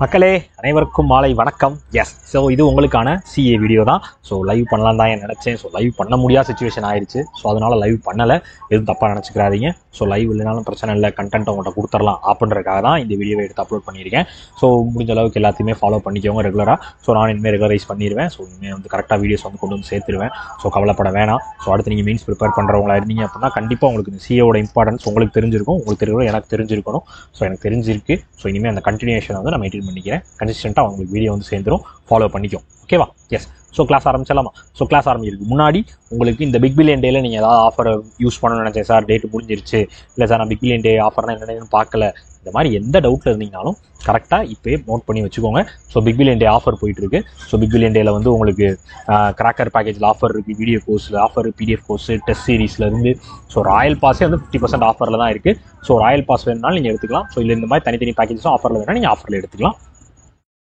மக்களே அனைவருக்கும் மாலை வணக்கம். எஸ், ஸோ இது உங்களுக்கான சிஏ வீடியோ தான். ஸோ லைவ் பண்ணலாம் தான் நினச்சேன். ஸோ லைவ் பண்ண முடியாத சுச்சுவேஷன் ஆயிடுச்சு. ஸோ அதனால் லைவ் பண்ணலை, எதுவும் தப்பாக நினச்சிக்கிறாதீங்க. ஸோ லைவ் இல்லைனாலும் பிரச்சனை இல்லை, கண்டென்ட் உங்கள்கிட்ட கொடுத்துடலாம் அப்படின்றதுக்காக தான் இந்த வீடியோவை எடுத்து அப்லோட் பண்ணியிருக்கேன். ஸோ முடிஞ்ச அளவுக்கு எல்லாத்தையுமே ஃபாலோ பண்ணிக்கோங்க ரெகுலராக. ஸோ நான் இனிமேல் ரெகுலரைஸ் பண்ணிடுவேன். ஸோ இனிமேல் வந்து கரெக்டாக வீடியோஸ் வந்து கொண்டு வந்து சேர்த்துருவேன். ஸோ கவலைப்பட வேணாம். ஸோ அடுத்து நீங்கள் மீன்ஸ் ப்ரிப்பேர் பண்ணுறவங்களா இருந்தீங்க அப்படின்னா கண்டிப்பாக உங்களுக்கு இந்த சிஏவோட இம்பார்ட்டன்ஸ் உங்களுக்கு தெரிஞ்சிருக்கும். உங்களுக்கு தெரியும், எனக்கு தெரிஞ்சிருக்கணும். ஸோ எனக்கு தெரிஞ்சிருக்கு. ஸோ இனிமேல் அந்த கண்டினியூஷன் வந்து நான் மெயின்டைன் பண்ணிக்கிறேன். கன்சிஸ்டன்ட்டாக உங்களுக்கு வீடியோ வந்து சேர்ந்துடும். ஃபாலோ பண்ணிக்கும். ஓகேவா? எஸ். ஸோ கிளாஸ் ஆரம்பிச்சலாமா? ஸோ கிளாஸ் ஆரம்பிக்கிறதுக்கு முன்னாடி உங்களுக்கு இந்த பிக் பில்லியன் டேல நீங்கள் ஏதாவது ஆஃபர் யூஸ் பண்ணணும்னு நினச்சேன் சார், டேட்டு முடிஞ்சிருச்சு, இல்லை சார் நான் பிக் பில்லியன் டே ஆஃபர்னா என்னென்னு பார்க்கல, இந்த மாதிரி எந்த டவுட்டில் இருந்தீங்கனாலும் கரெக்டாக இப்போயே நோட் பண்ணி வச்சுக்கோங்க. So big billion day offer போயிட்டுருக்கு. ஸோ பிக் பில்லியன் டேல வந்து உங்களுக்கு கிராக்கர் பேக்கேஜில் ஆஃபர் இருக்குது, வீடியோ கோர்ஸில் ஆஃபர், பிடிஎஃப் கோர்ஸு, டெஸ்ட் சீரீஸ்லேருந்து. ஸோ ராயல் பாஸே வந்து 50% ஆஃபரில் தான் இருக்குது. ஸோ ராயல் பாஸ் வேணுனாலும் நீங்கள் எடுத்துக்கலாம். ஸோ இல்லை இந்த மாதிரி தனித்தனி பேக்கேஜஸும் ஆஃபரில் வேணால் நீங்கள் ஆஃபரில் எடுத்துக்கலாம்.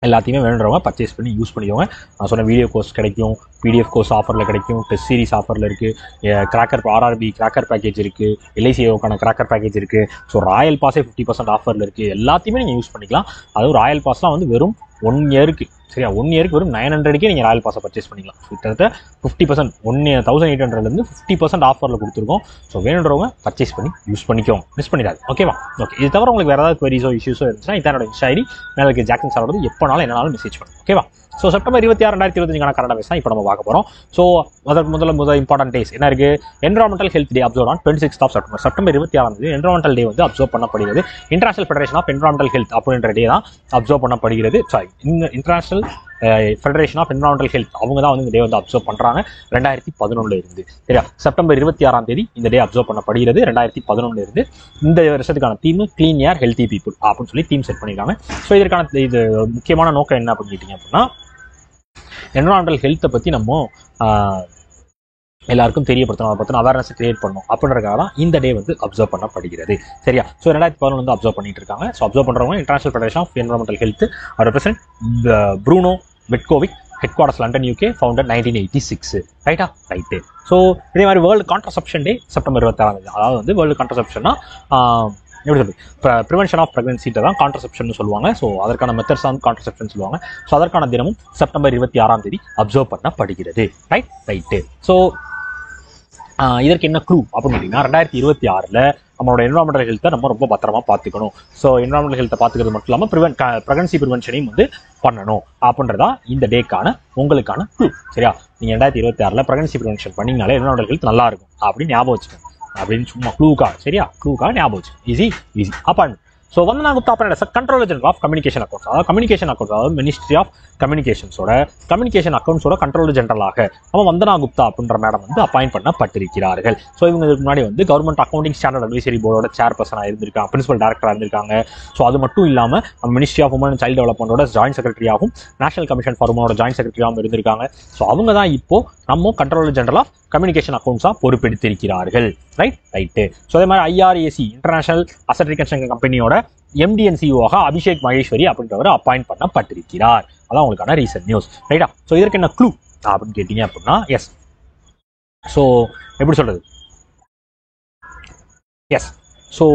எல்லாத்தையுமே வேணுன்றவங்க பர்ச்சேஸ் பண்ணி யூஸ் பண்ணிக்கோங்க. நான் சொன்ன வீடியோ கோர்ஸ் கிடைக்கும், பிடிஎஃப் கோர்ஸ் ஆஃபரில் கிடைக்கும், டெஸ்ட் சீரிஸ் ஆஃபரில் இருக்குது, கிராக்கர் ஆர்ஆர்பி கிராக்கர் பேக்கேஜ் இருக்குது, எல்ஐசிஓக்கான கிராக்கர் பேக்கேஜ் இருக்குது. ஸோ ராயல் பாஸே 50% ஆஃபரில் இருக்குது. எல்லாத்தையுமே நீங்கள் யூஸ் பண்ணிக்கலாம். அதுவும் ராயல் பாஸ்லாம் வந்து வெறும் 1 இயருக்கு, சரியா, 1 இயருக்கு வெறும் 900க்கே நீங்கள் ராயல் பாஸை பர்ச்சேஸ் பண்ணிக்கலாம். ஸோ கிட்டத்தட்ட 50%, 1800 50% ஆஃபரில் கொடுத்துருக்கோம். ஸோ வேணுன்றவங்க பர்ச்சேஸ் பண்ணி யூஸ் பண்ணிக்கோங்க, மிஸ் பண்ணிடாது. ஓகேவா? ஓகே. இது தவிர உங்களுக்கு வேறு ஏதாவது குவரிஸோ இஷ்யூஸோ இருந்துச்சுன்னா இதானோட இன்ஸ்டா ஐடி மேலே இருக்க ஜாக்சன் சாரோட எப்போனாலும் என்னாலும் மெசேஜ் பண்ணுங்க. ஓகேவா? ஸோ செப்டம்பர் 26, 2025 கரண்ட் அஃபேர்ஸ் தான் இப்போ நம்ம பார்க்க போகிறோம். ஸோ அதற்கு முதல் இம்பார்ட்டன்ட் டேஸ் என்ன இருக்குது? Environmental health day observe on 26th of September. September 26 environmental day வந்து அப்சர்வ் பண்ணப்படுகிறது. International federation of environmental health அப்படின்ற டே தான் அப்சர்வ் பண்ணப்படுகிறது. International federation of environmental health அவங்க தான் வந்து இந்த டே வந்து அப்சர்வ் பண்ணுறாங்க 2011 இருந்து. சரியா? செப்டம்பர் 26 இந்த டே அப்சர்வ் பண்ணப்படுகிறது 2011 இருந்து. இந்த வருஷத்துக்கான தீம் கிளீன் ஏர் ஹெல்த்தி பீப்புள் அப்படின்னு சொல்லி தீம் செட் பண்ணியிருக்காங்க. ஸோ இதற்கான இது முக்கியமான நோக்கம் என்ன அப்படின்னு கேட்டிங்க அப்படின்னா, என்விரான்மெண்டல் ஹெல்த்தை பற்றி நம்ம எல்லாருக்கும் தெரியப்படுத்தணும், அதை பற்றின அவேர்னஸ் கிரியேட் பண்ணணும் அப்படின்றதுக்காக தான் இந்த டே வந்து அப்சர்வ் பண்ணப்படுகிறது. சரியா? ஸோ 2011 வந்து அப்சர்வ் பண்ணிட்டு இருக்காங்க. ஸோ அப்சர்வ் பண்ணுறவங்க international federation of environmental health represent Bruno Vetkovic, head quarters London, UK, founded 1986. ரைட்டா? ரைட்டு. ஸோ இதே மாதிரி வேர்ல்டு கான்ட்ரசெப்ஷன் டே செப்டம்பர் 26. அதாவது வந்து வேர்ல்டு கான்ட்ரசெப்ஷன்னா எப்படி சொல்றது, ப்ரிவென்ஷன் ஆஃப் ப்ரெக்னன்சிட்ட தான் கான்ட்ரசெப்ஷன் சொல்லுவாங்க. ஸோ அதற்கான மெத்தட்ஸ் தான் கான்ட்ரசெப்ஷன் சொல்லுவாங்க. ஸோ அதற்கான தினமும் செப்டம்பர் 26 அப்சர்வ் பண்ணப்படுகிறது. ரைட்டு. ஸோ இதற்கு என்ன க்ளூ அப்படின்னு கேட்டிங்கன்னா, 2026 நம்மளோட என்விரான்மெண்டல் ஹெல்த்தை நம்ம ரொம்ப பத்திரமா பார்த்துக்கணும். ஸோ என்விரான்மெண்டல் ஹெல்த்தை பார்த்துக்கிறது மட்டும் இல்லாமல் ப்ரெக்னன்சி ப்ரிவென்ஷனையும் வந்து பண்ணணும் அப்படின்றதா இந்த டேக்கான உங்களுக்கான க்ளூ. சரியா? நீங்கள் 2026 ப்ரெக்னன்சி ப்ரிவென்ஷன் பண்ணிங்கனாலே என்விரான்மெண்டல் ஹெல்த் நல்லா இருக்கும் அப்படின்னு ஞாபகம் வச்சுக்கோங்க. அப்படின்னு சும்மா க்ளூக்காக. சரியா? க்ளூக்காக ஞாபகம் வச்சுக்கோங்க. Easy. Appointment. So Vandana Gupta அப்படின்ற controller general of communication accounts, அதாவது கம்யூனிகேஷன் அக்கௌண்ட்ஸ், அதாவது மினிஸ்ட்ரி ஆஃப் கம்யூனிகேஷன்ஸோட கம்யூனிகேஷன் அக்கௌண்ட்ஸோட கண்ட்ரோலர் ஜெனரலாக நம்ம வந்தனா குப்தா அப்படின்ற மேடம் வந்து அப்பாயின்ட் பண்ணப்பட்டிருக்கிறார்கள். ஸோ இவங்க இதுக்கு முன்னாடி வந்து கவர்மெண்ட் அக்கௌண்டிங் ஸ்டாண்டர்ட் அட்வைசரி போர்டோட சேர்பர்சனாக இருந்திருக்காங்க, பிரின்சிபல் டைரக்டராக இருந்திருக்காங்க. ஸோ அது மட்டும் இல்லாமல் நம்ம ministry of women and child டெவலப்மெண்டோட ஜாயின்ட் செக்ரட்டரியாகவும் நேஷனல் கமிஷன் ஃபார் உமனோட ஜாயின்ட் செக்ரட்டரியாகவும் இருந்திருக்காங்க. ஸோ அவங்க தான் இப்போ நம்ம கண்ட்ரோலர் ஜெனரல் ஆஃப் கம்யூனிகேஷன் அக்கௌண்ட்ஸாக பொறுப்பெடுத்திருக்கிறார்கள். ரைட்டு. ஸோ அதே மாதிரி ஐஆர்ஏசி இன்டர்நேஷனல் அசட் ரீகன்ஸ்ட்ரக்ஷன் கம்பெனியோட எம்டிஎன்சிஓவாக அபிஷேக் மகேஸ்வரி அப்படின்றவர் அப்பாயிண்ட் பண்ணப்பட்டிருக்கிறார். அதான் உங்களுக்கான ரீசன்ட் நியூஸ். ரைட்டா? ஸோ இதற்கு என்ன க்ளூ அப்படின்னு கேட்டீங்க அப்படின்னா, எஸ், ஸோ எப்படி சொல்றது, எஸ், ஸோ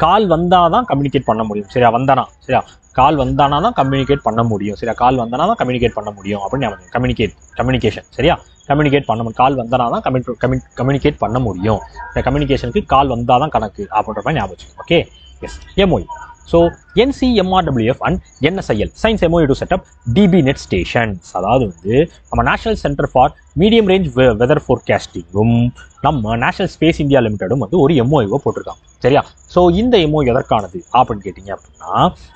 கால் வந்தால் தான் கம்யூனிகேட் பண்ண முடியும். சரியா? கால் வந்தானா தான் கம்யூனிகேட் பண்ண முடியும். சரியா? கால் வந்தானா தான் கம்யூனிகேட் பண்ண முடியும் அப்படின்னு கம்யூனிகேஷன். சரியா? கம்யூனிகேட் பண்ண முடியும். கால் வந்தானா தான் கம்யூனிகேட் பண்ண முடியும். கம்யூனிகேஷனுக்கு கால் வந்தால் தான் கணக்கு அப்படின்ற மாதிரி ஞாபகம். Okay. Yes. MOU. So NCMRWF and NSIL signs MOU to setup DBNet stations. அதாவது வந்து நம்ம national centre for medium range weather ஃபோர்காஸ்டிங்கும் நம்ம நேஷனல் ஸ்பேஸ் இந்தியா லிமிடெடும் வந்து ஒரு MOU போட்டிருக்காங்க. சரியா? ஸோ இந்த MOU எதற்கானது அப்படின்னு கேட்டிங்க அப்படின்னா,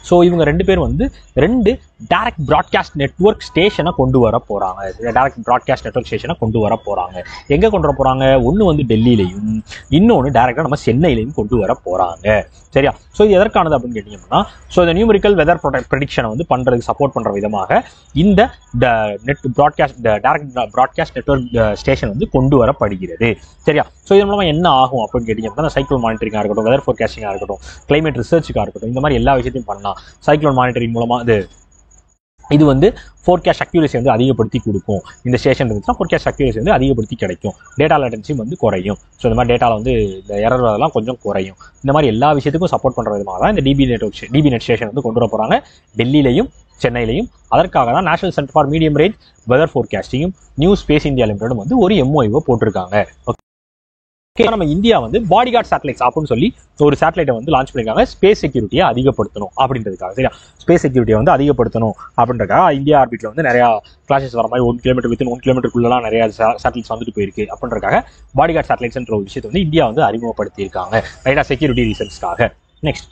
ஸோ இவங்க 2 பேர் வந்து 2 டைரக்ட் ப்ராட்காஸ்ட் நெட்வொர்க் ஸ்டேஷனை கொண்டு வர போகிறாங்க. டைரக்ட் ப்ராட்காஸ்ட் நெட்வொர்க் ஸ்டேஷனை கொண்டு வர போகிறாங்க. எங்கே கொண்டு வர போகிறாங்க? ஒன்று வந்து டெல்லியிலையும், இன்னொன்று டைரக்டாக நம்ம சென்னையிலையும் கொண்டு வர போகிறாங்க. சரியா? ஸோ இது எதற்கானது அப்படின்னு கேட்டிங்க அப்படின்னா, ஸோ இந்த நியூமெரிக்கல் வெதர் ப்ரெடிக்ஷனை வந்து பண்ணுறதுக்கு சப்போர்ட் பண்ணுற விதமாக இந்த டைரக்ட் ப்ராட்காஸ்ட் நெட்வொர்க் ஸ்டேஷன் வந்து கொண்டு வரப்படுகிறது. சரியா? ஸோ இதன் மூலமாக என்ன ஆகும் அப்படின்னு கேட்டிங்க அப்படின்னா, சைக்ளோன் மானிட்டரிங்காக இருக்கட்டும், வெதர் ஃபோர்காஸ்டிங்காக இருக்கட்டும், கிளைமேட் ரிசர்ச்சுக்காக இருக்கட்டும், இந்த மாதிரி எல்லா விஷயத்தையும் பண்ணலாம். சைக்ளோன் மானிட்டரிங் மூலமாக இது இது வந்து ஃபோர்காஸ்ட் அக்யூரசி வந்து அதிகப்படுத்தி கொடுக்கும். இந்த ஸ்டேஷன் இருந்துச்சுன்னா ஃபோர்காஸ்ட் அக்யூரசி வந்து அதிகப்படுத்தி கிடைக்கும். டேட்டா லேட்டன்சியும் வந்து குறையும். ஸோ இந்த மாதிரி டேட்டாவில் வந்து இந்த எரர் அதெல்லாம் கொஞ்சம் குறையும். இந்த மாதிரி எல்லா விஷயத்துக்கும் சப்போர்ட் பண்ணுற விதமாக தான் இந்த டிபி நெட் ஸ்டேஷன் வந்து கொண்டு வர போகிறாங்க டெல்லியிலையும் சென்னையிலையும். அதற்காக தான் national centre for medium range weather ஃபோர்காஸ்டிங்கும் நியூ ஸ்பேஸ் இந்தியா லிமிடெடும் வந்து ஒரு MOU போட்டிருக்காங்க. நம்ம இந்தியா வந்து பாடிகார்ட் சேட்டலைட்ஸ் அப்படின்னு சொல்லி ஒரு சேட்டலைட்டை வந்து லான்ச் பண்ணிருக்காங்க. ஸ்பேஸ் செக்யூரிட்டியை அதிகப்படுத்தணும் அப்படின்றதுக்காக. சரியா, ஸ்பேஸ் செக்யூரிட்டியை வந்து அதிகப்படுத்தணும் அப்படின்றதுக்காக இந்தியா ஆர்பிட்ல வந்து நிறைய கிளாஷஸ் வர மாதிரி 1 கிலோமீட்டர் வித்தின் 1 கிலோமீட்டருக்குள்ளலாம் நிறைய சேட்டலைட்ஸ் வந்துட்டு போயிருக்கு அப்படின்றதுக்காக பாடிகார்ட் சேட்டலைட்ஸ்ன்ற ஒரு விஷயத்தை வந்து இந்தியா வந்து அறிமுகப்படுத்தி இருக்காங்க. ரைட்டா, செக்யூரிட்டி ரீசன்ஸ்க்காக. Next,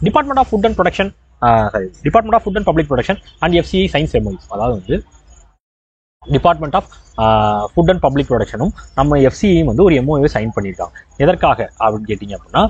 department of food and public production and FCI signs MOU. அதாவது வந்து department of food and public ப்ரொடக்ஷனும் நம்ம FCIயும் வந்து ஒரு MOU சைன் பண்ணியிருக்காங்க. எதற்காக அப்படின்னு கேட்டிங்க அப்படின்னா,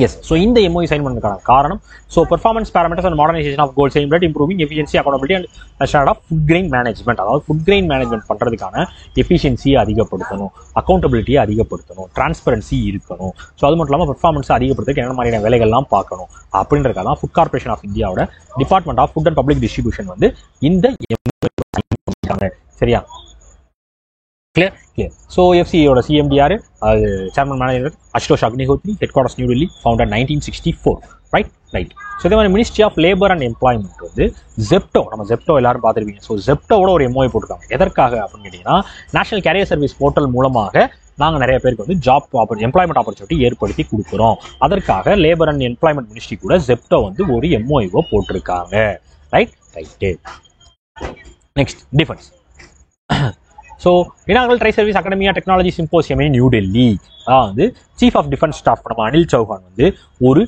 எஸ், ஸோ இந்த MOU சைன் பண்ணதுக்கான காரணம், so performance parameters and modernisation of goals aimed at improving efficiency, accountability and standard of food grain management. அதாவது ஃபுட் கிரெயின் மேனேஜ்மெண்ட் பண்ணுறதுக்கான எஃபிஷியன்சியை அதிகப்படுத்தணும், அக்கௌண்டபிலிட்டியை அதிகப்படுத்தணும், டிரான்ஸ்பரன்சி இருக்கணும். ஸோ அது மட்டும் இல்லாமல் பெர்ஃபார்மன்ஸை அதிகப்படுத்துறதுக்கு என்ன மாதிரியான வேலைகள்லாம் பார்க்கணும் அப்படின்றதுக்காக தான் ஃபுட் கார்பரேஷன் ஆஃப் இந்தியாவோட department of food and public distribution வந்து இந்த சரியா, கிளியர். ஸோ FCIயோட CMD யாரு? அது chairman manager Ashutosh Agnihotri, head quarters new Delhi, founded 1964. Right. So இதே மாதிரி ministry of labour and employment வந்து ஜெப்டோ, நம்ம ஜெப்டோ எல்லாரும் பார்த்துருப்பீங்க. ஸோ ஜெப்டோவோட ஒரு MOU போட்டிருக்காங்க. எதற்காக அப்படின்னு கேட்டீங்கன்னா, நேஷனல் கேரியர் சர்வீஸ் போர்ட்டல் மூலமாக நாங்கள் நிறைய பேருக்கு வந்து எம்ப்ளாய்மெண்ட் ஆப்பர்ச்சுனிட்டி ஏற்படுத்தி கொடுக்குறோம். அதற்காக லேபர் அண்ட் எம்ப்ளாய்மெண்ட் மினிஸ்ட்ரி கூட ஜெப்டோ வந்து ஒரு MOU போட்டிருக்காங்க. Right. Next, defence. So inaugural tri service academia technology symposium in New Delhi. அதான் வந்து சீஃப் ஆஃப் டிஃபென்ஸ் ஸ்டாஃப் நம்ம அனில் சௌஹான் வந்து ஒரு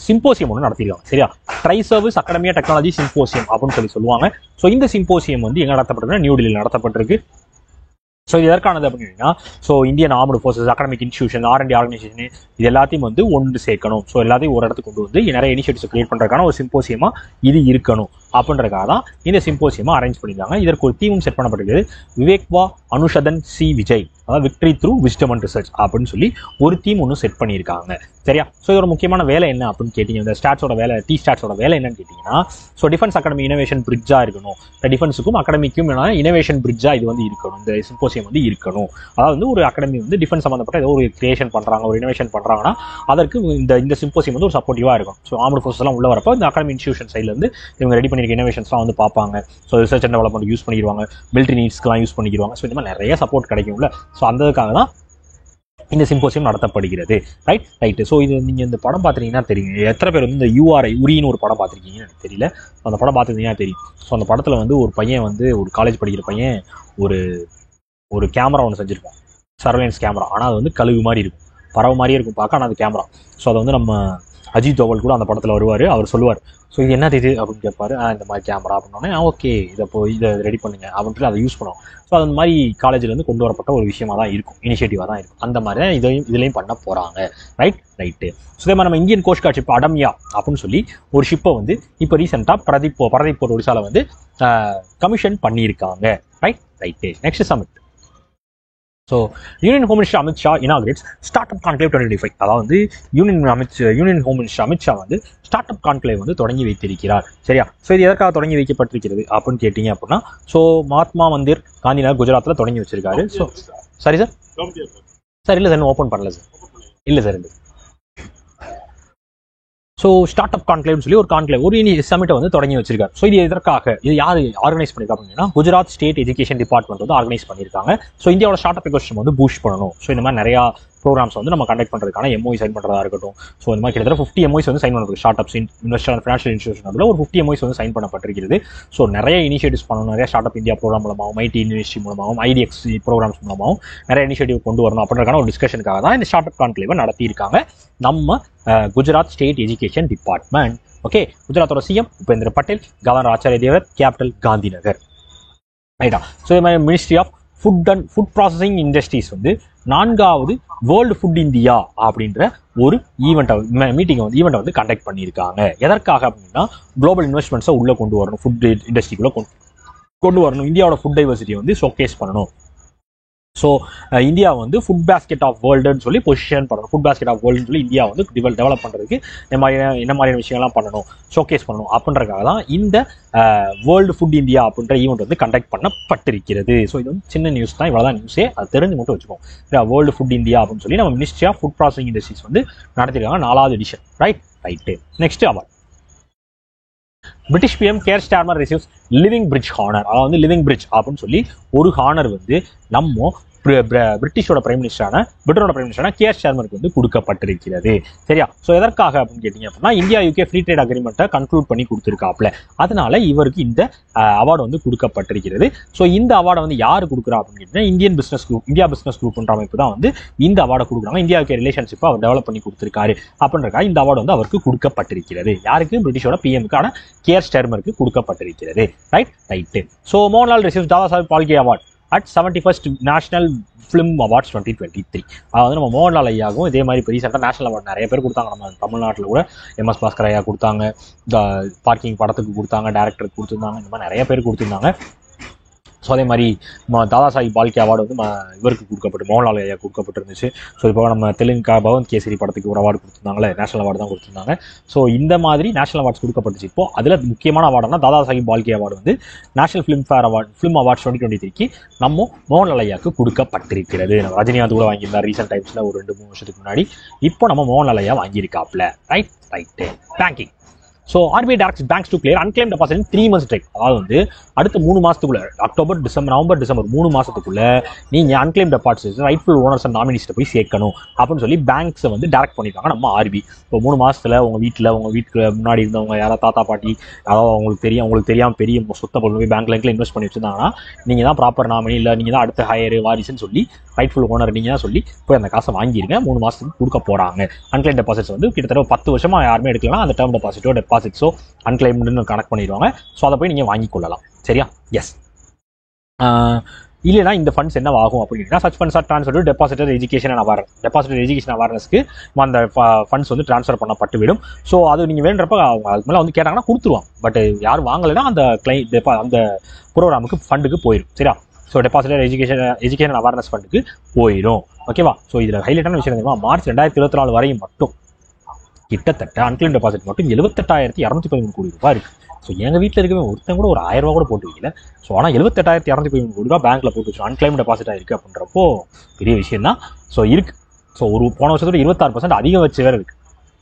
சிம்போசியம் ஒன்று நடத்திருக்காங்க. சரியா, try service academia technology symposium அப்படின்னு சொல்லுவாங்க. ஸோ இந்த சிம்போசியம் வந்து எங்கே நடத்தப்பட்டிருக்குன்னா நியூ டெல்லியில் நடத்தப்பட்டிருக்கு. ஸோ இது எதற்கானது அப்படின்னா, so Indian armed forces, academic institution, R&D organisation, இது எல்லாத்தையும் வந்து ஒன்று சேர்க்கணும். ஸோ எல்லாத்தையும் ஒரு இடத்துக்கு கொண்டு வந்து நிறைய இனிஷியேட்டிவ்ஸ் கிரியேட் பண்ணுறதுக்கான ஒரு சிம்போசியமா இது இருக்கணும் அப்படின்றதுக்காக தான் இந்த சிம்போசியமா அரேஞ்ச் பண்ணியிருக்காங்க. இதற்கு ஒரு தீமும் செட் பண்ணப்பட்டிருக்குது, விவேக்வா அனுஷதன் சி விஜய், அதாவது victory through wisdom and research அப்படின்னு சொல்லி ஒரு தீம் ஒன்று செட் பண்ணியிருக்காங்க. சரியா, ஸோ இதோட முக்கியமான வேலை என்ன அப்படின்னு கேட்டீங்க, இந்த ஸ்டாட்ஸோட வேலை, ஸ்டாட்ஸோட வேலை என்னன்னு கேட்டிங்கன்னா, ஸோ டிஃபென்ஸ் அகாடமி இனோவேஷன் பிரிட்ஜாக இருக்கணும். டிஃபென்ஸுக்கும் அகாடமிக்கும் இனோவேஷன் பிரிட்ஜா இது வந்து இருக்கணும், இந்த சிம்போசியம் வந்து இருக்கணும். அதாவது வந்து ஒரு அகாடமி வந்து டிஃபென்ஸ் சம்மந்தப்பட்ட ஏதோ ஒரு கிரியேஷன் பண்ணுறாங்க, ஒரு இனோவேஷன் பண்ணுறாங்கன்னா அதற்கு இந்த சிம்போசியம் வந்து ஒரு சப்போர்ட்டிவாக இருக்கும். ஸோ ஆர்ம்டு ஃபோர்ஸஸ் எல்லாம் உள்ள வரப்போ இந்த அகாடமி இன்ஸ்டியூஷன் சைடில் இருந்து இவங்க ரெடி பண்ணியிருக்க இனோவேஷன்ஸ்லாம் வந்து பார்ப்பாங்க. So research and development use பண்ணிடுவாங்க, மிலிட்டரி நீட்ஸ்க்குலாம் யூஸ் பண்ணிடுவாங்க. ஸோ இந்த மாதிரி நிறைய சப்போர்ட் கிடைக்கும்ல. ஸோ அந்ததுக்காக தான் இந்த சிம்போசியம் நடத்தப்படுகிறது. ரைட். ஸோ இது நீங்கள் இந்த படம் பார்த்துட்டீங்கன்னா தெரியும். எத்தனை பேர் வந்து இந்த உரின்னு ஒரு படம் பார்த்துருக்கீங்கன்னு எனக்கு தெரியல. அந்த படம் பார்த்துருந்தீங்கன்னா தெரியும். ஸோ அந்த படத்தில் வந்து ஒரு பையன் வந்து ஒரு காலேஜ் படிக்கிற பையன் ஒரு கேமரா ஒன்று செஞ்சுருப்பான், சர்வேலன்ஸ் கேமரா. ஆனால் அது வந்து கழுகு மாதிரி இருக்கும், பறவை மாதிரியே இருக்கும் பார்க்க, ஆனால் அது கேமரா. ஸோ அதை வந்து நம்ம அஜித் தோவல் கூட அந்த படத்தில் வருவார். அவர் சொல்லுவார், ஸோ இது என்னது இது அப்படின்னு கேட்பாரு. இந்த மாதிரி கேமரா அப்படின்னோடனே ஓகே இதை ரெடி பண்ணுங்க அப்படின்ட்டு அதை யூஸ் பண்ணுவோம். ஸோ அந்த மாதிரி காலேஜ்லேருந்து கொண்டு வரப்பட்ட ஒரு விஷயமா தான் இருக்கும், இனிஷியேட்டிவாக தான் இருக்கும். அந்த மாதிரி தான் இதுலையும் பண்ண போகிறாங்க. ரைட்டு. ஸோ இதே மாதிரி நம்ம இந்தியன் கோஸ்ட் கார்ட் ஷிப் அடமியா அப்படின்னு சொல்லி ஒரு ஷிப்பை வந்து இப்போ ரீசெண்டாக பரதீப்பூர் ஒடிசாவில் வந்து கமிஷன் பண்ணியிருக்காங்க. Right. Next summit. So union home minister Amit Shah inaugurates start up conclave 2025. அதாவது union home minister Amit Shah வந்து ஸ்டார்ட் அப் கான்க்ளேவ் வந்து தொடங்கி வைத்திருக்கிறார். சரியா, ஸோ இது எதற்காக தொடங்கி வைக்கப்பட்டிருக்கிறது அப்படின்னு கேட்டிங்க அப்படின்னா, ஸோ மகாத்மா மந்திர் காந்திநகர் குஜராத்தில் தொடங்கி வச்சிருக்காரு. ஸோ சரி சார் இல்லை சார் ஓப்பன் பண்ணல சார், இல்லை சார் இல்லை. ஸோ ஸ்டார்ட் அப் கான்க்ளேவ்னு சொல்லி ஒரு சமிட்டை வந்து தொடங்கி வச்சிருக்காரு. ஸோ இது எதற்காக, இது யார் ஆர்கனைஸ் பண்ணியிருக்காங்க அப்படின்னா, குஜராத் ஸ்டேட் எஜுகேஷன் டிபார்ட்மெண்ட் வந்து ஆர்கனைஸ் பண்ணியிருக்காங்க. ஸோ இந்தியாவோட ஸ்டார்ட் அப் எக்கோசிஸ்டம் வந்து பூஸ்ட் பண்ணணும். ஸோ இந்த மாதிரி நிறையா ப்ரோக்ராம்ஸ் வந்து நம்ம கண்டக்ட் பண்ணுறதுக்கான MOU சைன் பண்ணுறதா இருக்கட்டும். ஸோ இந்த மாதிரி கிட்டத்தட்ட 50 MOUs வந்து sign Pannapattu start ups, investor and financial institution ஒரு 50 MOUs வந்து சைன் பண்ணப்பட்டிருக்கிறது. ஸோ நிறைய இனிஷியேட்டிவ்ஸ் பண்ணணும், நிறைய ஸ்டார்ட் அப் இந்தியா ப்ரோக்ராம் மூலமாகவும், ஐடி யூனிவர்சிட்டி மூலமாகவும், IDX ப்ரோக்ராம்ஸ் மூலமாகவும் நிறைய இனிஷியேட்டிவ் கொண்டு வரணும் அப்படின்றக்கான ஒரு டிஸ்கஷனுக்காக தான் இந்த ஸ்டார்ட் அப் கான்க்ளேவை நடத்தியிருக்காங்க நம்ம Gujarat state education department. Okay, குஜராத்தோட CM Bhupendra Patel, governor Acharya Devvrat, capital Gandhinagar. ரைட்டா. ஸோ இது மாதிரி ministry of food processing industries வந்து 4வது வேர்ல்டு ஃபுட் இந்தியா அப்படின்ற ஒரு ஈவெண்ட்டை வந்து கண்டக்ட் பண்ணியிருக்காங்க. எதற்காக அப்படின்னா, குளோபல் இன்வெஸ்ட்மெண்ட்ஸை உள்ளே கொண்டு வரணும், ஃபுட் இண்டஸ்ட்ரிக்குள்ளே கொண்டு வரணும், இந்தியாவோட ஃபுட் டைவர்சிட்டியை வந்து ஷோகேஸ் பண்ணணும். ஸோ இந்தியா வந்து ஃபுட் பேஸ்கெட் ஆஃப் வேர்ல்டுன்னு சொல்லி பொசிஷன் பண்ணணும். ஃபுட் பேஸ்கெட் ஆஃப் வேர்ல்டுன்னு சொல்லி இந்தியா வந்து டெவலப் பண்ணுறதுக்கு என்ன மாதிரியான விஷயங்கள்லாம் பண்ணணும், ஷோகேஸ் பண்ணணும் அப்படின்றதுக்காக தான் இந்த வேர்ல்டு ஃபுட் இந்தியா அப்படின்ற ஈவெண்ட் வந்து கண்டக்ட் பண்ணப்பட்டிருக்கிறது. ஸோ இது வந்து சின்ன நியூஸ் தான், இவ்வளோ தான் நியூஸே, அது தெரிஞ்சு மட்டும் வச்சுக்கோங்க. வேர்ல்டு ஃபுட் இந்தியா அப்படின்னு சொல்லி நம்ம ministry of food processing industries வந்து நடத்திருக்காங்க, 4வது எடிஷன். ரைட்டு. Next award. British PM Keir Starmer receives living bridge honour. அதாவது லிவிங் பிரிட்ஜ் அப்படின்னு சொல்லி ஒரு ஹானர் வந்து நம்ம பிரிட்டிஷோட பிரைம் மினிஸ்டரான பிரிட்டனோட பிரைம் மினிஸ்டரான கேர் ஸ்டார்மருக்கு வந்து கொடுக்கப்பட்டிருக்கிறது. சரியா? ஸோ எதற்காக அப்படின்னு கேட்டீங்க அப்படின்னா, இந்தியா யூகே ஃப்ரீ ட்ரேட் அக்ரிமெண்ட்டை கன்க்ளூட் பண்ணி கொடுத்துருக்காப்ல, அதனால இவருக்கு இந்த அவார்டு வந்து கொடுக்கப்பட்டிருக்கிறது. ஸோ இந்த அவார்டை வந்து யார் கொடுக்குறா அப்படின்னு கேட்டீங்கன்னா, இந்தியா பிசினஸ் குரூப்ன்ற அமைப்பு தான் வந்து இந்த அவார்டை கொடுக்குறாங்க. இந்தியா யூகே ரிலேஷன்ஷிப்பை அவர் டெவலப் பண்ணி கொடுத்துருக்காரு அப்படின்றக்காக இந்த அவார்டு வந்து அவருக்கு கொடுக்கப்பட்டிருக்கிறது. யாருக்கு? பிரிட்டிஷோட பிஎம்க்கான கேர் ஸ்டார்மருக்கு கொடுக்கப்பட்டிருக்கிறது. Right. So Mohanlal receives Dada Saheb Phalke award at 71st national film awards 2023. அதாவது நம்ம மோகன்லால் ஐயாவும் இதே மாதிரி ரீசெண்டாக நேஷனல் அவார்டு நிறைய பேர் கொடுத்தாங்க. நம்ம தமிழ்நாட்டில் கூட MS பாஸ்கர் ஐயா கொடுத்தாங்க, பார்க்கிங் படத்துக்கு கொடுத்தாங்க, டேரக்டருக்கு கொடுத்துருந்தாங்க, இந்த மாதிரி நிறைய பேர் கொடுத்துருந்தாங்க. ஸோ அதே மாதிரி தாதா சாஹிப் பால்கே அவார்டு வந்து இவருக்கு கொடுக்கப்பட்டு மோகன்லால் ஐயா கொடுக்கப்பட்டிருந்துச்சு. ஸோ இப்போ நம்ம தெலுங்கு பவந்த் கேசரி படத்துக்கு ஒரு அவார்டு கொடுத்துருந்தாங்களே, நேஷனல் அவார்டு தான் கொடுத்துருந்தாங்க. ஸோ இந்த மாதிரி நேஷனல் அவார்ட்ஸ் கொடுக்கப்பட்டுச்சு. இப்போ அதில் முக்கியமான அவார்டுனா தாதா சாஹிப் பால்கே அவார்டு வந்து நேஷனல் ஃபிலிம் அவார்ட்ஸ் 2023 நம்ம மோகன்லால் ஐயாவுக்கு கொடுக்கப்பட்டிருக்கிறது. நம்ம ரஜினிகாந்த் கூட வாங்கியிருந்தார் ரீசெண்ட் டைம்ஸில், ஒரு 2-3 வருஷத்துக்கு முன்னாடி. இப்போ நம்ம மோகன்லால் ஐயா வாங்கியிருக்காப்ல. Right. Banking. So RBI directs banks to clear unclaimed deposit in 3 months time. அதாவது வந்து அடுத்த 3 மாசத்துக்குள்ள, அக்டோபர், டிசம்பர், நவம்பர், டிசம்பர் 3 மாசத்துக்குள்ள நீங்க unclaim deposits rightful owners and நாமினிஸ்ட்டை போய் சேர்க்கணும் அப்படின்னு சொல்லி பேங்க்ஸை வந்து டைரக்ட் பண்ணிருக்காங்க நம்ம RBI. இப்போ 3 மாசத்துல உங்க வீட்டுக்கு முன்னாடி இருந்தவங்க யாராவது தாத்தா பாட்டி, அதாவது உங்களுக்கு தெரியாம பெரிய சொத்தை போய் பேங்க்ல இன்வெஸ்ட் பண்ணி வச்சிருந்தாங்கன்னா, நீங்க தான் ப்ராப்பர் நாமினி, இல்லை நீங்க தான் அடுத்த ஹையர் வாரிசுன்னு சொல்லி ரைட்ஃபுல் ஓனர் நீங்க தான் சொல்லி போய் அந்த காசை வாங்கிருங்க. 3 மாசத்துக்கு கொடுக்க போறாங்க. அன்கிளைம் டெபாசிட்ஸ் வந்து கிட்டத்தட்ட 10 வருஷமா யாருமே எடுக்கலாம். அந்த டேர்ம் டெபாசிட்ஸோ அன்கிளைம்டு கனெக்ட் பண்ணிடுவாங்க. ஸோ அதை போய் நீங்கள் வாங்கி கொள்ளலாம். சரியா? எஸ். இல்லைனா இந்த ஃபண்ட்ஸ் என்ன ஆகும் அப்படின்னா, such funds are transfer depositor education அவேர்னஸ்க்கு அந்த ஃபண்ட்ஸ் வந்து ட்ரான்ஸ்ஃபர் பண்ணப்பட்டு விடும். ஸோ அது நீங்கள் வேண்டப்ப அவங்க அதுக்கு மேலே வந்து கேட்டாங்கன்னா கொடுத்துருவாங்க. பட் யாரும் வாங்கலைன்னா அந்த ப்ரோக்ராமுக்கு ஃபண்டுக்கு போயிடும். சரியா? ஸோ டெபாசிட்டர் எஜுகேஷன் அவேர்னஸ் ஃபண்டுக்கு போயிடும். ஓகேவா? ஸோ இதில் ஹைலைட்டான விஷயம் தெரியுமா, மார்ச் 2024 வரையும் மட்டும் கிட்டத்தட்ட அன்கிளைம் டெபாசிட் மட்டும் 78,213 கோடி ரூபாய் இருக்கு. ஸோ எங்கள் வீட்டில் இருக்கவே ஒருத்தன் கூட ஒரு 1000 ரூபா கூட போட்டு வைக்கல. ஸோ ஆனால் 78,213 கோடி ரூபாய் பேங்க்ல போட்டு வச்சு அன்கிளைம் டெபாசிட் ஆயிருக்கு அப்படின்றப்போ பெரிய விஷயம் தான். ஸோ இருக்கு. ஸோ ஒரு போன வருஷத்தோட 26% அதிகம் வச்சு வேற இருக்கு.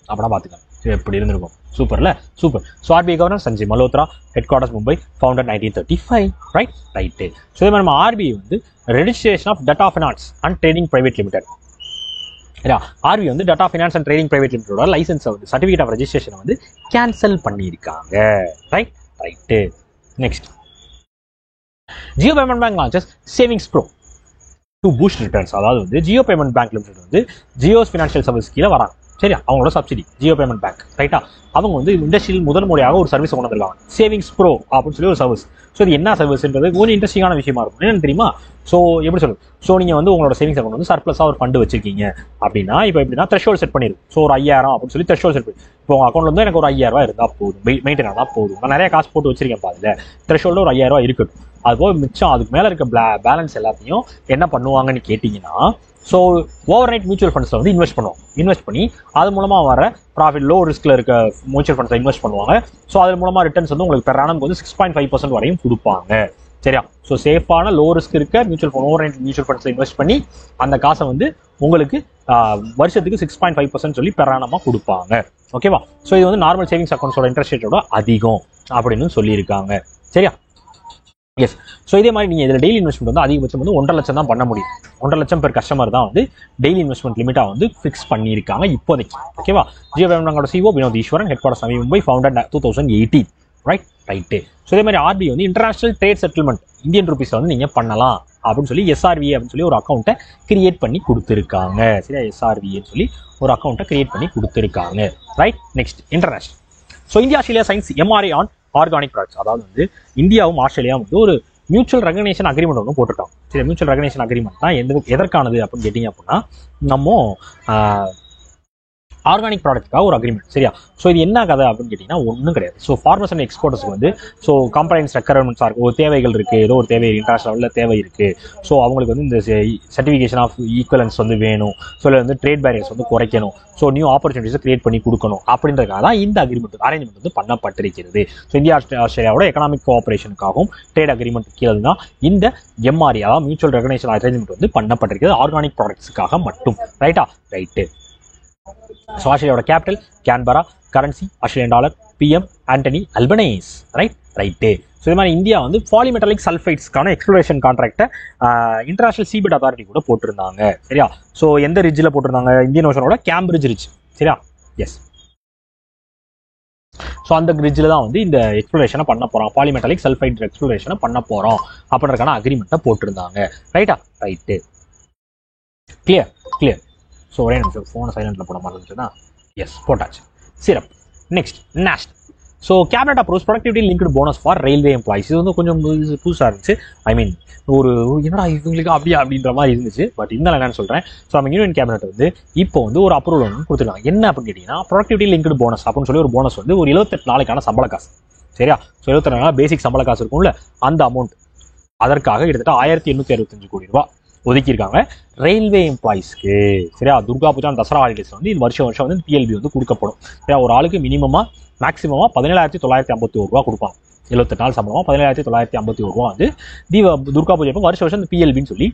அப்படின்னா பார்த்துக்கலாம் எப்படி இருந்திருக்கும். சூப்பர்ல, super. So RBI governor Sanjay Malhotra, head quarters Mumbai, founded 1935. Right. So இதே மாதிரி நம்ம RBI வந்து registration of data finance and trading private limited, RBI வந்து data finance and trading private லிமிடெடோட லைசன்ஸை வந்து சர்டிஃபிகேட் ஆஃப் ரெஜிஸ்ட்ரேஷனை வந்து கேன்சல் பண்ணியிருக்காங்க. Right. Next. Jio payment bank launches savings pro to boost returns. அதாவது வந்து ஜியோ பேமெண்ட் பேங்க் லிமிடெட் வந்து ஜியோஸ் ஃபினான்ஷியல் சர்வீஸ் கீழே வராங்க. சரியா? அவங்களோட சப்சிடி ஜியோ பேமெண்ட் பேங்க். ரைட்டா? அவங்க வந்து இண்டஸ்ட்ரியில் முதல் முறையாக ஒரு சர்வீஸ் கொண்டு வந்திருக்காங்க, சேவிங்ஸ் ப்ரோ அப்படின்னு சொல்லி ஒரு சர்வீஸ். ஸோ இது என்ன சர்வீஸ்ன்றது கொஞ்சம் இன்ட்ரெஸ்டிங்கான விஷயமா இருக்கும். என்னன்னு தெரியுமா? ஸோ எப்படி சொல்லுங்க, ஸோ நீங்கள் வந்து உங்களோட சேவிங்ஸ் அக்கௌண்ட் வந்து சர்ப்ளஸாக ஒரு ஃபண்டு வச்சிருக்கீங்க அப்படின்னா, இப்போ எப்படின்னா த்ரெஷோல்ட் செட் பண்ணிடும். ஸோ ஒரு 5000 அப்படின்னு சொல்லி த்ரெஷோல்ட் செட் பண்ணி, இப்போ உங்கள் அக்கௌண்ட்ல வந்து எனக்கு ஒரு 5000 ரூபா இருந்தால் போதும், மெயின்டைன் ஆனால் போதும். நான் நிறைய காசு போட்டு வச்சிருக்கேன் பாதில், த்ரெஷோல்டு ஒரு 5000 ரூபா இருக்கட்டும். அது போக மிச்சம் அதுக்கு மேலே இருக்க பேலன்ஸ் எல்லாத்தையும் என்ன பண்ணுவாங்கன்னு கேட்டிங்கன்னா, ஸோ ஓவர் நைட் மியூச்சுவல் ஃபண்ட்ஸில் வந்து இன்வெஸ்ட் பண்ணி அது மூலமாக வர ப்ராஃபிட், லோ ரிஸ்கில் இருக்க மியூச்சுவல் ஃபண்ட்ஸை இன்வெஸ்ட் பண்ணுவாங்க. ஸோ அது மூலமாக ரிட்டர்ன்ஸ் வந்து உங்களுக்கு பெர் ஆனம் வந்து 6.5% வரையும் கொடுப்பாங்க. சரியா? ஸோ சேஃபான லோ ரிஸ்க் இருக்க mutual fund, over night mutual ஃபண்ட்ஸில் இன்வெஸ்ட் பண்ணி அந்த காசை வந்து உங்களுக்கு வருஷத்துக்கு 6.5% சொல்லி பெர் ஆனமாக கொடுப்பாங்க. ஓகேவா? ஸோ இது வந்து நார்மல் சேவிங்ஸ் அக்கௌண்ட்ஸோட இன்ட்ரெஸ்ட் ரேட்டோட அதிகம் அப்படின்னு சொல்லியிருக்காங்க. சரியா? எஸ். ஸோ இதே மாதிரி நீங்கள் இதில் டெய்லி இன்வெஸ்ட்மெண்ட் வந்து அதிகபட்சம் வந்து 1.5 லட்சம் தான் பண்ண முடியும். 1.5 லட்சம் பெர் கஸ்டமர் தான் வந்து டெய்லி இன்வெஸ்ட்மெண்ட் லிமிட்டாக வந்து ஃபிக்ஸ் பண்ணியிருக்காங்க இப்போதைக்கு. ஓகேவா? ஜியோ பேமெண்ட் CEO வினோத் ஈஸ்வரன், head quarters Navi Mumbai, founded 2018. Right. So இதே மாதிரி RBI வந்து இன்டர்நேஷனல் ட்ரேட் செட்டில்மெண்ட் இந்தியன் ருபீஸை வந்து நீங்கள் பண்ணலாம் அப்படின்னு சொல்லி SRVA அப்படின்னு சொல்லி ஒரு அக்கௌண்ட்டை கிரியேட் பண்ணி கொடுத்துருக்காங்க. சரியா? SRVAன்னு சொல்லி ஒரு அக்கௌண்ட்டை கிரியேட் பண்ணி கொடுத்துருக்காங்க. Right. Next. International. So India Australia science MRA on organic products. அதாவது வந்து இந்தியாவும் ஆஸ்திரேலியாவும் வந்து ஒரு மியூச்சுவல் ரெகக்னேஷன் அக்ரிமெண்ட் ஒன்று போட்டுட்டோம். சரி, மியூச்சுவல் ரெகக்னேஷன் அக்ரிமெண்ட் தான் எதற்கானது அப்படின்னு கேட்டிங்க அப்படின்னா, நம்ம ஆர்கானிக் ப்ராடக்ட்டுக்காக ஒரு அக்ரிமெண்ட். சரியா? ஸோ இது என்ன கதை அப்படின்னு கேட்டிங்கன்னா ஒன்றும் கிடையாது. ஸோ ஃபார்மர்ஸ் அண்ட் எக்ஸ்போர்ட்டர்ஸ்க்கு வந்து ஸோ கம்ப்ளைண்ட்ஸ் ரெக்யர்மெண்ட்ஸாக இருக்கும், ஒரு தேவைகள் இருக்குது, ஏதோ ஒரு தேவை இன்டர்நேஷனல் லெவலில் தேவை இருக்குது. ஸோ அவங்களுக்கு வந்து இந்த சர்டிஃபிகேஷன் ஆஃப் ஈக்குவலன்ஸ் வந்து வேணும். ஸோ இல்லை வந்து ட்ரேட் பேரியர்ஸ் வந்து குறைக்கணும். ஸோ நியூ ஆப்பர்ச்சுனிட்டிஸை கிரியேட் பண்ணி கொடுக்கணும். அப்படின்றதுக்காக தான் இந்த அரேஞ்ச்மெண்ட் வந்து பண்ணப்பட்டிருக்கிறது. ஸோ இந்தியா ஆஸ்திரேலியாவோட எக்கனாமிக் கோஆபரேஷனுக்காகவும் ட்ரேட் அக்ரிமெண்ட் கீழே தான் இந்த எம்ஆர்இ, அதாவது மியூச்சுவல் ரெகனைசேஷன் அரேஞ்ச்மெண்ட் வந்து பண்ணப்பட்டிருக்கிறது ஆர்கானிக் ப்ராடக்ட்ஸுக்காக மட்டும். ரைட்டா? ரைட்டு. ஸோ ஆஸ்திரேலியாவோட capital Canberra, currency Australian dollar, PM Anthony Albanese. Right. So இது மாதிரி இந்தியா வந்து பாலிமெட்டாலிக் சல்ஃபைட்ஸ்க்கான எக்ஸ்ப்ளோரேஷன் கான்ட்ராக்டை இன்டர்நேஷனல் சீபெட் அத்தாரிட்டி கூட போட்டிருந்தாங்க. சரியா? ஸோ எந்த ரிட்ஜில் போட்டிருந்தாங்க? இந்தியன் ஓஷனோட கேம்பிரிட்ஜ் ரிட்ஜ். சரியா? எஸ். ஸோ அந்த ரிட்ஜில் தான் வந்து இந்த எக்ஸ்ப்ளோரேஷனை பண்ண போகிறோம், பாலிமெட்டாலிக் சல்ஃபைட் எக்ஸ்ப்ளோரேஷனை பண்ண போகிறோம் அப்படின்றதுக்கான அக்ரிமெண்ட்டை போட்டிருந்தாங்க. ரைட்டா? ரைட்டு. கிளியர். ஸோ ஒரே நிமிஷம், ஃபோனை சைலண்டில் போட மாதிரி இருந்துச்சுன்னா எஸ் போட்டாச்சு. சிறப்பு. Next national. So cabinet approves productivity linked bonus for railway employees. இது வந்து கொஞ்சம் புதுசாக இருந்துச்சு. ஐ மீன் ஒரு என்னடா இவங்களுக்கு அப்படியா அப்படின்ற மாதிரி இருந்துச்சு. பட் இருந்தாலும் என்னன்னு சொல்கிறேன். ஸோ நம்ம யூனியன் கேபினட் வந்து இப்போ வந்து ஒரு அப்ரூவல் வந்து கொடுத்துருக்காங்க. என்ன அப்படின்னு கேட்டிங்கன்னா ப்ரொடக்டிவிட்டி லிங்க்டு போனஸ் அப்படின்னு சொல்லி ஒரு போனஸ் வந்து ஒரு 78 நாளைக்கான சம்பள காசு. சரியா? ஸோ 78 நாள் பேசிக் சம்பள காசு இருக்கும்ல, அந்த அமௌண்ட் அதற்காக கிட்டத்தட்ட 1865 கோடி ரூபாய் ஒதுக்கியிருக்காங்க ரயில்வே எம்ப்ளாயிஸ்க்கு. சரியா? துர்கா பூஜா தசரா ஹாலிடேஸ் வந்து இந்த வருஷம் வந்து பிஎல்பி வந்து கொடுக்கப்படும். சரியா? ஒரு ஆளுக்கு மேக்ஸிமமாக 17,951 ரூபா கொடுப்பாங்க. 78 நாள் சம்பளமா 17,951 ரூபா வந்து துர்கா பூஜை வருஷம் இந்த பிஎல்பின்னு சொல்லி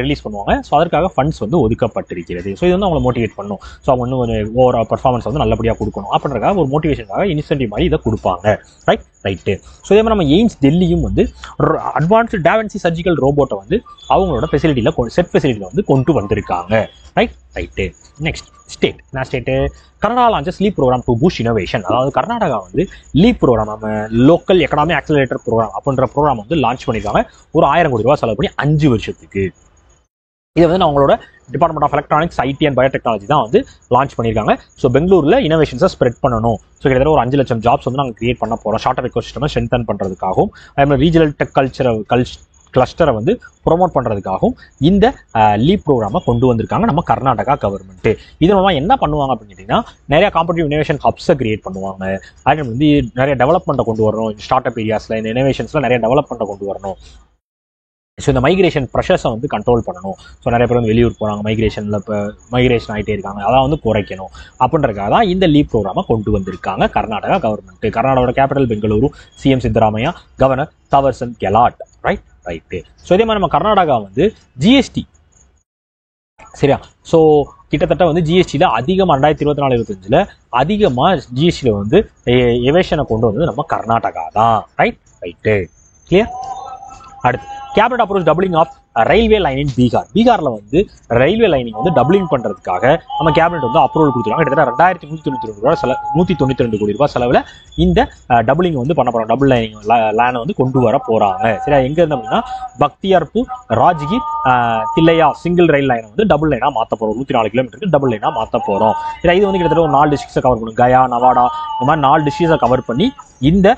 ரிலீஸ் பண்ணுவாங்க. ஸோ அதற்காக ஃபண்ட்ஸ் வந்து ஒதுக்கப்பட்டிருக்கிறது. ஸோ இது வந்து அவங்களை மோட்டிவேட் பண்ணும். ஸோ அவங்க இன்னும் கொஞ்சம் ஓவர் பர்ஃபார்மன்ஸ் வந்து நல்லபடியாக கொடுக்கணும் அப்படின்றக்காக ஒரு மோட்டிவேஷனுக்காக இன்சென்டிவ் மாதிரி இதை கொடுப்பாங்க. ரைட்டு. ஸோ இதே மாதிரி நம்ம எய்ம்ஸ் டெல்லியும் வந்து அட்வான்ஸ்டு டாவன்சி சர்ஜிக்கல் ரோபோட்டை வந்து அவங்களோட ஃபெசிலிட்டியில் செட் ஃபெசிலிட்டியில் வந்து கொண்டு வந்திருக்காங்க. ரைட்டு. Next state. என்ன state? Karnataka launches leap program to boost innovation. அதாவது கர்நாடகா வந்து லீப் ப்ரோக்ராம், நம்ம லோக்கல் எக்கனாமிக் ஆக்சிலரேட்டர் ப்ரோக்ராம் அப்படின்ற ப்ரோக்ராம் வந்து லான்ச் பண்ணியிருக்காங்க. ஒரு 1000 கோடி ரூபாய் செலவு பண்ணி 5 வருஷத்துக்கு. இதை வந்து அவங்களோட department of electronics, IT and biotechnology தான் வந்து லான்ச் பண்ணியிருக்காங்க. ஸோ பெங்களூரில் இனோவேஷன்ஸை ஸ்ப்ரெட் பண்ணணும். ஸோ கிட்டத்தட்ட ஒரு 5 லட்சம் ஜாப்ஸ் வந்து நாங்கள் கிரியேட் பண்ண போகிறோம். ஷார்ட் எக்கோ சிஸ்டமை ஸ்ட்ரென்தன் பண்ணுறதுக்காகவும், அதே ரீஜனல் டெக் கிளஸ்டரை வந்து ப்ரொமோட் பண்ணுறதுக்காகவும் இந்த லீப் ப்ரோக்ராமை கொண்டு வந்திருக்காங்க நம்ம கர்நாடகா கவர்மெண்ட். இதன் மூலமாக என்ன பண்ணுவாங்க அப்படின்னு கேட்டிங்கன்னா நிறைய காம்படிட்டிவ் இனோவேஷன் ஹப்ஸை கிரியேட் பண்ணுவாங்க. அதே வந்து நிறைய டெவலப்மெண்ட்டை கொண்டு வரணும். ஸ்டார்ட் அப் ஏரியாஸில் இந்த இனோவேஷன்ஸில் நிறைய டெவலப்மெண்ட்டை கொண்டு வரணும். ஸோ இந்த மைக்ரேஷன் ப்ரெஷர்ஸை வந்து கண்ட்ரோல் பண்ணணும். ஸோ நிறைய பேர் வந்து வெளியூர் போகிறாங்க, மைக்ரேஷன் ஆகிட்டே இருக்காங்க, அதான் வந்து குறைக்கணும் அப்படின்றதுக்காக தான் இந்த லீப் ப்ரோக்ராமை கொண்டு வந்திருக்காங்க கர்நாடகா கவர்மெண்ட். கர்நாடகாவோட capital Bengaluru, CM Siddaramaiah, governor Thawarchand Gehlot. Right. So இதே மாதிரி நம்ம கர்நாடகா வந்து ஜிஎஸ்டி. சரியா? ஸோ கிட்டத்தட்ட வந்து ஜிஎஸ்டியில் அதிகமாக 2024-25 அதிகமாக ஜிஎஸ்டியில் வந்து எவேஷனை கொண்டு வந்தது நம்ம கர்நாடகா தான். ரைட்டு. கிளியர். அடுத்து cabinet approve doubling of railway line in Bihar. பீகாரில் வந்து ரயில்வே லைனிங் வந்து டபுளிங் பண்ணுறதுக்காக நம்ம கேபினட் வந்து அப்ரூவல் கொடுத்துருக்காங்க. கிட்டத்தட்ட 2192 ரூபா 192 கோடி ரூபாய் செலவில் இந்த டபுளிங் வந்து பண்ண போகிறோம். டபுள் லைனிங் லேனை வந்து கொண்டு வர போகிறாங்க. சரியா? எங்கே இருந்து அப்படின்னா பக்தியார்பூர், ராஜ்கீர், தில்லையா சிங்கிள் ரயில் லைனை வந்து டபுள் லைனாக மாற்ற போகிறோம். 104 கிலோமீட்டருக்கு டபுள் லைனாக மாற்ற போகிறோம். சரி, இது வந்து கிட்டத்தட்ட ஒரு 4 டிஸ்ட்ரிக்ஸை கவர் பண்ணும். கயா, நவாடா, இந்த மாதிரி 4 டிஸ்ட்ரிக்ஸை கவர் பண்ணி இந்த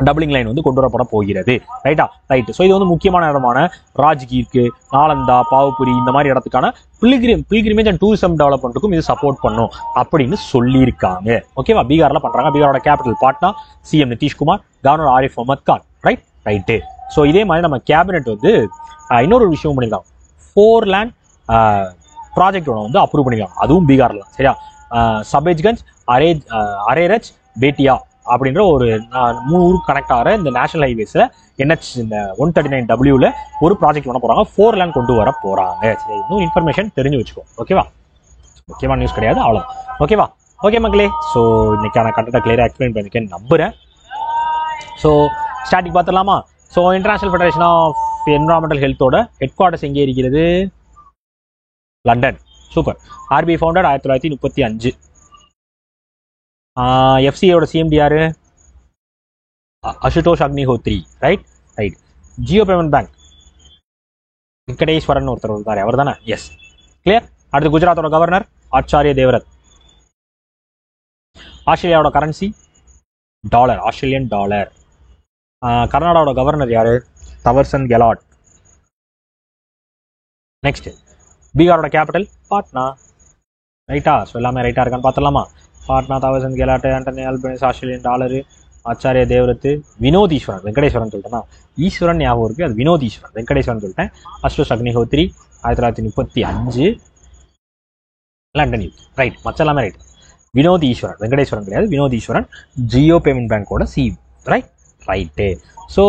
டபுளிங் லைன் வந்து கொண்டு வரப்பட போகிறது. ரைட்டு. ஸோ இது வந்து முக்கியமான இடமான ராஜ்கீருக்கு, நாலந்தா, பாவுபுரி இந்த மாதிரி இடத்துக்கான பில்கிரிமேஜ் அண்ட் டூரிசம் டெவலப்மெண்ட்டுக்கும் இது சப்போர்ட் பண்ணும் அப்படின்னு சொல்லியிருக்காங்க. ஓகேவா? பீகாரில் பண்ணுறாங்க. பீகாரோட capital Patna, CM Nitish Kumar, governor Arif Mohammad Khan. Right. So இதே மாதிரி நம்ம கேபினெட் வந்து இன்னொரு விஷயம் பண்ணியிருக்காங்க. 4 லேண்ட் ப்ராஜெக்டோட வந்து அப்ரூவ் பண்ணியிருக்காங்க. அதுவும் பீகாரில். சரியா? சபேஜ்கஞ்ச், அரேரஜ், பேட்டியா அப்படின்ற ஒரு 3 ஊருக்கு கனெக்ட் ஆகிற இந்த நேஷனல் ஹைவேஸில் NH இந்த 139W ஒரு ப்ராஜெக்ட் பண்ண போகிறாங்க. 4 லேண்ட் கொண்டு வர போகிறாங்க. சரி, இன்னும் இன்ஃபர்மேஷன் தெரிஞ்சு வச்சுக்கோ. ஓகேவா? முக்கியமான நியூஸ் கிடையாது, அவ்வளோ. ஓகேவா? ஓகே மக்களே. ஸோ இன்னைக்கான கண்டென்ட்டை கிளியராக எக்ஸ்பிளைன் பண்ணிருக்கேன்னு நம்புகிறேன். ஸோ ஸ்டார்டிங் பார்த்துடலாமா? So international federation of environmental ஹெல்த்தோட ஹெட் குவார்ட்டர்ஸ் எங்கே இருக்கிறது? லண்டன். சூப்பர். RBI founded 1935. FCAயோட CMD யாரு? Ashutosh Agnihotri. Right. Jio payment bank Venkateswaran ஒருத்தர் இருந்தார், அவர் தானே? எஸ். கிளியர். அடுத்து குஜராத்தோட கவர்னர் ஆச்சாரிய தேவரத். ஆஸ்திரேலியாவோட கரன்சி டாலர், ஆஸ்திரேலியன் டாலர். கர்நாடகாவோட கவர்னர் யாரு? தவர்சந்த் கெலாட். நெக்ஸ்ட் பீகாரோட கேபிட்டல் பாட்னா. ரைட்டா? ஸோ எல்லாமே ரைட்டாக இருக்கான்னு பார்த்துடலாமா? Patna, Thawarchand Gehlot, Anthony Albanese, Australian dollar, ஆச்சாரிய தேவரத்து, வினோத் ஈஸ்வரன், வெங்கடேஸ்வரன் சொல்லிட்டேன்னா ஈஸ்வரன் ஞாபகம் இருக்குது, அது வினோத் ஈஸ்வரன், வெங்கடேஸ்வரன் சொல்லிட்டேன். அஸ்டோஸ் அக்னிஹோத்ரி 1935 லண்டன் யூத். ரைட், மற்ற எல்லாமே ரைட். வினோத் ஈஸ்வரன், வெங்கடேஸ்வரன் கிடையாது, வினோத் ஈஸ்வரன், ஜியோ பேமெண்ட் பேங்கோட சிஇஓ. Right, right. ஸோ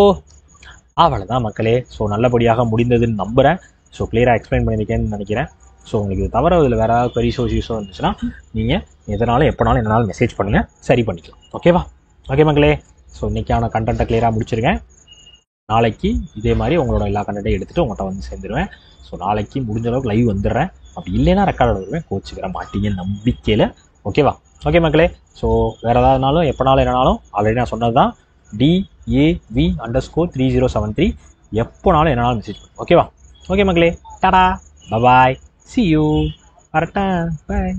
அவ்வளோதான் மக்களே. ஸோ நல்லபடியாக முடிந்ததுன்னு நம்புகிறேன். ஸோ கிளியராக எக்ஸ்பிளைன் பண்ணியிருக்கேன்னு நினைக்கிறேன். ஸோ உங்களுக்கு இது தவிர இதில் வேறு ஏதாவது queries இஷ்யூஸோ இருந்துச்சுன்னா நீங்கள் எதனாலும் எப்போனாலும் என்னனாலும் மெசேஜ் பண்ணுங்கள், சரி பண்ணிக்கலாம். ஓகேவா? ஓகே மக்களே. ஸோ இன்றைக்கான கண்டென்ட்டை கிளியராக முடிச்சிருக்கேன். நாளைக்கு இதே மாதிரி உங்களோட எல்லா கண்டென்ட்டையும் எடுத்துகிட்டு உங்கள்கிட்ட வந்து சேர்ந்துருவேன். ஸோ நாளைக்கு முடிஞ்ச அளவுக்கு லைவ் வந்துடுறேன். அப்படி இல்லைன்னா ரெக்கார்ட் வருவேன், கோச்சிக்கிற மாட்டீங்க நம்பிக்கையில். ஓகேவா? ஓகே மக்களே. ஸோ வேறு ஏதாவதுனாலும் எப்போனாலும் என்னனாலும் ஆல்ரெடி நான் சொன்னது தான், DAV_3073 எப்போனாலும் என்னனாலும் மெசேஜ் பண்ணுங்க. ஓகேவா? ஓகே மக்களே, டாடா, பபாய், see you, வரட்டா, பாய்.